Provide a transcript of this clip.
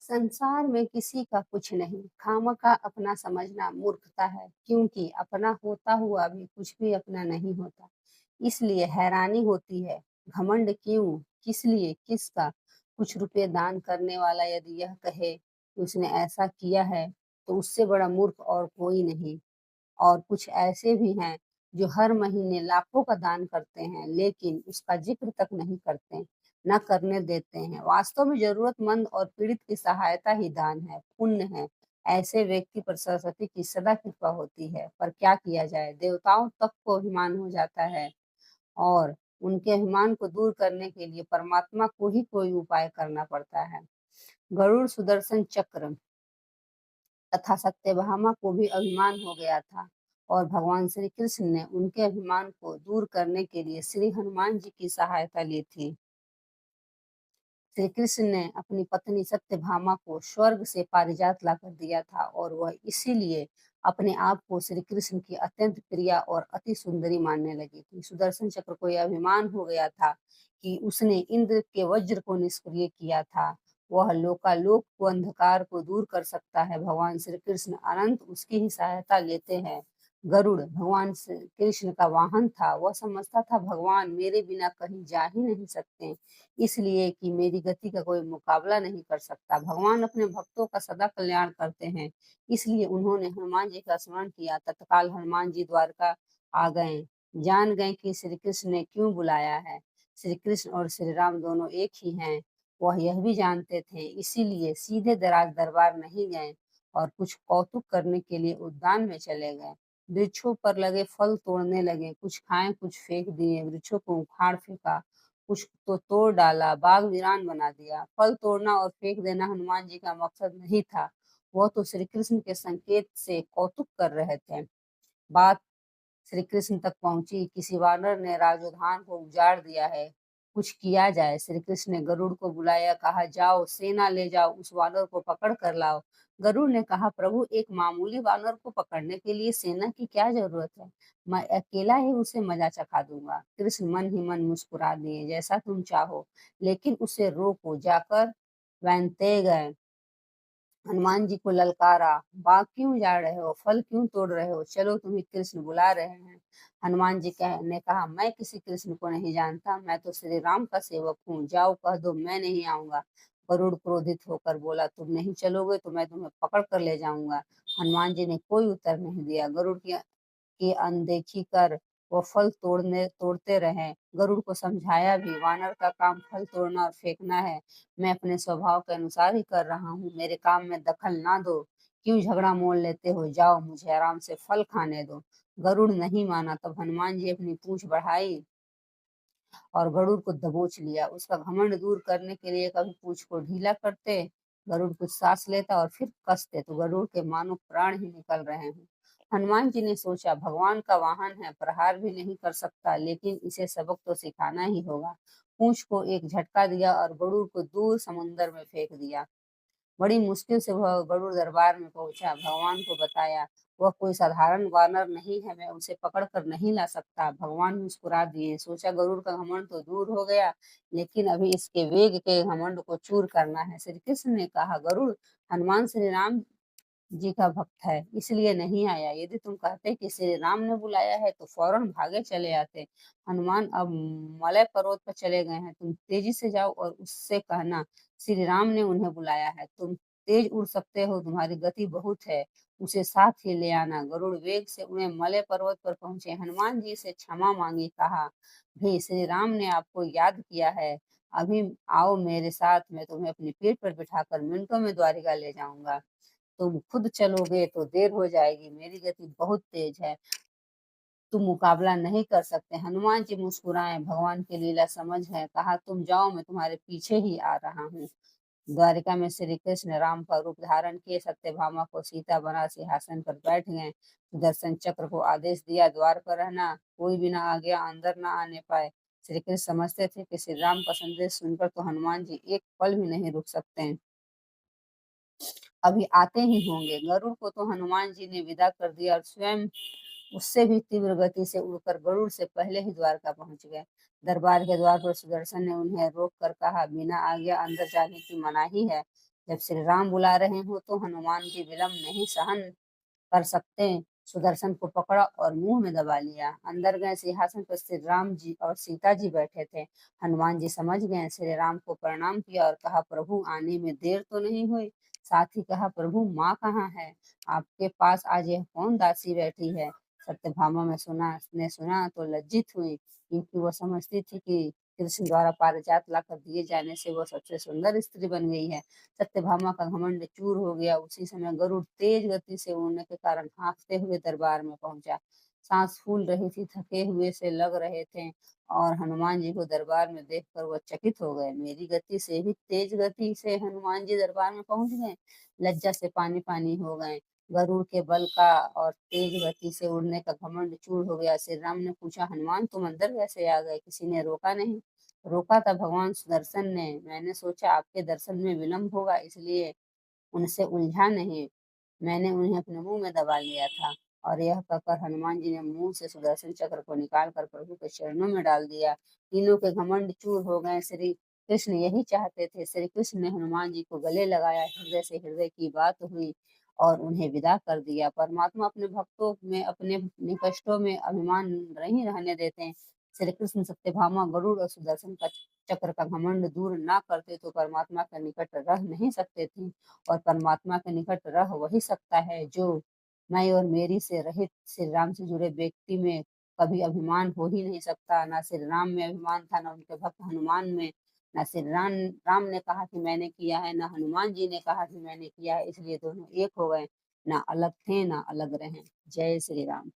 संसार में किसी का कुछ नहीं, खामखा अपना समझना मूर्खता है, क्योंकि अपना होता हुआ भी कुछ भी अपना नहीं होता। इसलिए हैरानी होती है, घमंड क्यों, किस लिए, किसका? कुछ रुपए दान करने वाला यदि यह कहे कि उसने ऐसा किया है, तो उससे बड़ा मूर्ख और कोई नहीं। और कुछ ऐसे भी हैं जो हर महीने लाखों का दान करते हैं, लेकिन उसका जिक्र तक नहीं करते, न करने देते हैं। वास्तव में जरूरतमंद और पीड़ित की सहायता ही दान है, पुण्य है। ऐसे व्यक्ति पर सरस्वती की सदा कृपा होती है। पर क्या किया जाए, देवताओं तक को अभिमान हो जाता है, और उनके अभिमान को दूर करने के लिए परमात्मा को ही कोई उपाय करना पड़ता है। गरुड़, सुदर्शन चक्र तथा सत्यभामा को भी अभिमान हो गया था, और भगवान श्री कृष्ण ने उनके अभिमान को दूर करने के लिए श्री हनुमान जी की सहायता ली थी। श्री कृष्ण ने अपनी पत्नी सत्यभामा को स्वर्ग से पारिजात लाकर दिया था, और वह इसीलिए अपने आप को श्री कृष्ण की अत्यंत प्रिय और अति सुंदरी मानने लगी थी। सुदर्शन चक्र को यह अभिमान हो गया था कि उसने इंद्र के वज्र को निष्क्रिय किया था। वह लोकालोक को, अंधकार को दूर कर सकता है। भगवान श्री कृष्ण अनंत उसकी ही सहायता लेते हैं। गरुड़ भगवान श्री कृष्ण का वाहन था। वह समझता था भगवान मेरे बिना कहीं जा ही नहीं सकते, इसलिए कि मेरी गति का कोई मुकाबला नहीं कर सकता। भगवान अपने भक्तों का सदा कल्याण करते हैं, इसलिए उन्होंने हनुमान जी का स्मरण किया। तत्काल हनुमान जी द्वारका आ गए। जान गए कि श्री कृष्ण ने क्यों बुलाया है। श्री कृष्ण और श्री राम दोनों एक ही हैं, वह यह भी जानते थे, इसीलिए सीधे दराज दरबार नहीं गए और कुछ कौतुक करने के लिए उद्यान में चले गए। वृक्षों पर लगे फल तोड़ने लगे, कुछ खाए कुछ फेंक दिए, वृक्षों को उखाड़ फेंका, कुछ तो तोड़ डाला, बाग वीरान बना दिया। फल तोड़ना और फेंक देना हनुमान जी का मकसद नहीं था, वह तो श्री कृष्ण के संकेत से कौतुक कर रहे थे। बात श्री कृष्ण तक पहुंची। किसी वानर ने राजोद्यान को उजाड़ दिया है, कुछ किया जाए। श्री कृष्ण ने गरुड़ को बुलाया, कहा जाओ सेना ले जाओ, उस वानर को पकड़ कर लाओ। गरुड़ ने कहा प्रभु, एक मामूली वानर को पकड़ने के लिए सेना की क्या जरूरत है, मैं अकेला ही उसे मजा चखा दूंगा। कृष्ण मन ही मन मुस्कुरा दिए, जैसा तुम चाहो, लेकिन उसे रोको। जाकर वैनते गए, हनुमान जी को ललकारा, बाग क्यों जा रहे हो, फल क्यों तोड़ रहे हो, चलो तुम्हें कृष्ण बुला रहे हैं। हनुमान जी ने कहा मैं किसी कृष्ण को नहीं जानता, मैं तो श्री राम का सेवक हूँ, जाओ कह दो मैं नहीं आऊंगा। गरुड़ क्रोधित होकर बोला तुम नहीं चलोगे तो मैं तुम्हें पकड़ कर ले जाऊंगा। हनुमान जी ने कोई उत्तर नहीं दिया। गरुड़ की अनदेखी कर वो फल तोड़ते रहे। गरुड़ को समझाया भी, वानर का काम फल तोड़ना और फेंकना है, मैं अपने स्वभाव के अनुसार ही कर रहा हूँ, मेरे काम में दखल ना दो। क्यों झगड़ा मोल लेते हो, जाओ मुझे आराम से फल खाने दो। गरुड़ नहीं माना। तब हनुमान जी अपनी पूंछ बढ़ाई और गरुड़ को दबोच लिया। उसका घमंड दूर करने के लिए कभी पूंछ को ढीला करते, गरुड़ कुछ सांस लेता और फिर कसते, तो गरुड़ के मानो प्राण ही निकल रहे हों। हनुमान जी ने सोचा भगवान का वाहन है, प्रहार भी नहीं कर सकता, लेकिन इसे सबक तो सिखाना ही होगा। पूंछ को एक झटका दिया और गरुड़ को दूर समुद्र में फेंक दिया। बड़ी मुश्किल से वह गरुड़ दरबार में पहुंचा। भगवान को बताया वह कोई साधारण वानर नहीं है, मैं उसे पकड़ कर नहीं ला सकता। भगवान मुस्कुरा दिए। सोचा गरुड़ का घमंड तो दूर हो गया, लेकिन अभी इसके वेग के घमंड को चूर करना है। श्री कृष्ण ने कहा गरुड़, हनुमान श्री राम जी का भक्त है, इसलिए नहीं आया। यदि तुम कहते कि श्री राम ने बुलाया है तो फौरन भागे चले आते। हनुमान अब मलय पर्वत पर चले गए हैं, तुम तेजी से जाओ और उससे कहना श्री राम ने उन्हें बुलाया है। तुम तेज उड़ सकते हो, तुम्हारी गति बहुत है, उसे साथ ही ले आना। गरुड़ वेग से उड़े मलय पर्वत पर पहुंचे। हनुमान जी से क्षमा मांगी, कहा भी श्री राम ने आपको याद किया है, अभी आओ मेरे साथ, मैं तुम्हें अपनी पीठ पर बिठाकर मिनटों में द्वारिका ले जाऊंगा। तुम खुद चलोगे तो देर हो जाएगी, मेरी गति बहुत तेज है, तुम मुकाबला नहीं कर सकते। हनुमान जी मुस्कुराए, भगवान की लीला समझ है। कहा तुम जाओ, मैं तुम्हारे पीछे ही आ रहा हूँ। द्वारिका में श्री कृष्ण राम का रूप धारण किए सत्यभामा को सीता बना सिंहासन पर बैठ गए। सुदर्शन चक्र को आदेश दिया, द्वार पर रहना, कोई बिना आज्ञा अंदर न आने पाए। श्री कृष्ण समझते थे कि श्री राम का संदेश सुनकर तो हनुमान जी एक पल भी नहीं रुक सकते, अभी आते ही होंगे। गरुड़ को तो हनुमान जी ने विदा कर दिया और स्वयं उससे भी तीव्र गति से उड़कर गरुड़ से पहले ही द्वारका पहुंच गए। दरबार के द्वार पर सुदर्शन ने उन्हें रोक कर कहा बिना आज्ञा अंदर जाने की मनाही है। जब श्री राम बुला रहे हो तो हनुमान जी विलम्ब नहीं सहन कर सकते, सुदर्शन को पकड़ा और मुंह में दबा लिया। अंदर गए, सिंहासन पर श्री राम जी और सीता जी बैठे थे। हनुमान जी समझ गए, श्री राम को प्रणाम किया और कहा, प्रभु आने में देर तो नहीं हुई? साथ ही कहा, प्रभु माँ कहाँ है? आपके पास आज यह कौन दासी बैठी है? सत्यभामा में सुना तो लज्जित हुई, क्योंकि वो समझती थी कि कृष्ण द्वारा पारिजात लाकर दिए जाने से वो सबसे सुंदर स्त्री बन गई है। सत्यभामा का घमंड चूर हो गया। उसी समय गरुड़ तेज गति से उड़ने के कारण हाँफते हुए दरबार में पहुंचा। सांस फूल रही थी, थके हुए से लग रहे थे, और हनुमान जी को दरबार में देखकर वह चकित हो गए। मेरी गति से भी तेज गति से हनुमान जी दरबार में पहुंच गए। लज्जा से पानी पानी हो गए। गरुड़ के बल का और तेज गति से उड़ने का घमंड चूर हो गया। श्री राम ने पूछा, हनुमान तुम अंदर कैसे आ गए? किसी ने रोका नहीं? रोका था भगवान सुदर्शन ने। मैंने सोचा आपके दर्शन में विलंब होगा, इसलिए उनसे उलझा नहीं। मैंने उन्हें अपने मुंह में दबा लिया था। और यह कहकर हनुमान जी ने मुंह से सुदर्शन चक्र को निकालकर प्रभु के चरणों में डाल दिया। तीनों के घमंड चूर हो गए। श्री कृष्ण यही चाहते थे। श्री कृष्ण ने हनुमान जी को गले लगाया। हृदय से हृदय की बात हुई और उन्हें विदा कर दिया। परमात्मा अपने भक्तों में, अपने निकष्टों में अभिमान नहीं रहने देते। श्री कृष्ण सत्यभामा, गरुड़ और सुदर्शन का चक्र का घमंड दूर ना करते तो परमात्मा के निकट रह नहीं सकते थे। और परमात्मा के निकट रह वही सकता है जो मैं और मेरी से रहित श्री राम से जुड़े व्यक्ति में कभी अभिमान हो ही नहीं सकता। ना श्री राम में अभिमान था, ना उनके भक्त हनुमान में। ना श्री राम ने कहा कि मैंने किया है, ना हनुमान जी ने कहा कि मैंने किया है, इसलिए दोनों एक हो गए। ना अलग थे, ना अलग रहे। जय श्री राम।